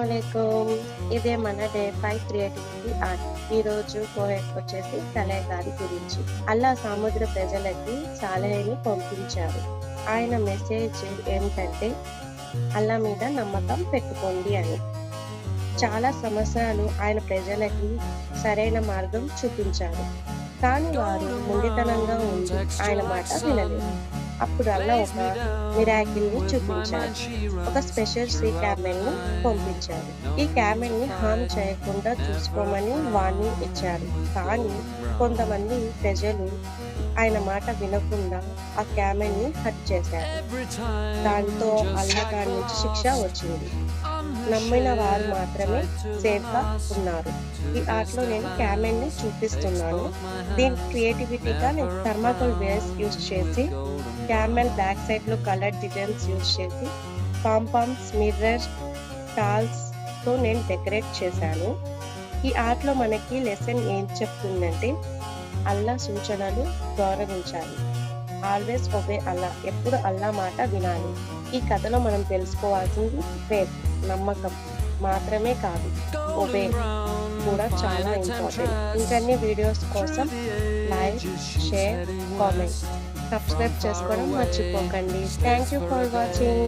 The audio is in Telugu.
అస్సలాముఅలైకుం. ఇదే మన డే 5 క్రియేటివిటీ ఆర్ట్. ఈరోజు పోయెట్ వచ్చేసి సలేహ్ గారి గురించి. అల్లా సముద్ర ప్రజలకి సాలెహ్ని పంపించారు. ఆయన మెసేజ్ ఏమిటంటే అల్లా మీద నమ్మకం పెట్టుకోండి అని. చాలా సంవత్సరాలు ఆయన ప్రజలకి సరైన మార్గం చూపించారు. కానీ వారు మొండితనంగా ఉండి ఆయన మాట వినలేదు. అప్పుడు అల్లా ఒక మిరాకిల్ని చూపించారు. ఒక స్పెషల్ సీ క్యామెల్ని పంపించారు. ఈ క్యామెల్ని హామ్ చేయకుండా చూసుకోమని వార్నింగ్ ఇచ్చారు. కానీ కొంతమంది ప్రజలు ఆయన మాట వినకుండా ఆ క్యామెల్ని హర్ట్ చేశారు. దాంతో అల్లా గారి నుంచి శిక్ష వచ్చింది. నమ్మిన వారు మాత్రమే సేఫ్గా ఉన్నారు. ఈ ఆర్ట్లో నేను క్యామెల్ని చూపిస్తున్నాను. దీని క్రియేటివిటీగా నేను థర్మాకోల్ వేర్స్ యూజ్ చేసి క్యామెల్ బ్యాక్ సైడ్లో కలర్ డిజైన్స్ యూజ్ చేసి పాంపామ్స్, మిర్రర్, టాల్స్తో నేను డెకరేట్ చేశాను. ఈ ఆర్ట్లో మనకి లెసన్ ఏం చెప్తుందంటే అల్లా సూచనలు గౌరవించాలి. ఆల్వేస్ ఒబే అల్లా, ఎప్పుడు అల్లా మాట వినాలి. ఈ కథలో మనం తెలుసుకోవాల్సింది ఫేత్, నమ్మకం మాత్రమే కాదు, ఒబే కూడా చాలా ఇంపార్టెంట్. ఇంకన్ని వీడియోస్ కోసం లైక్, షేర్, కామెంట్, సబ్స్క్రైబ్ చేసుకోవడం మర్చిపోకండి. Thank you for watching.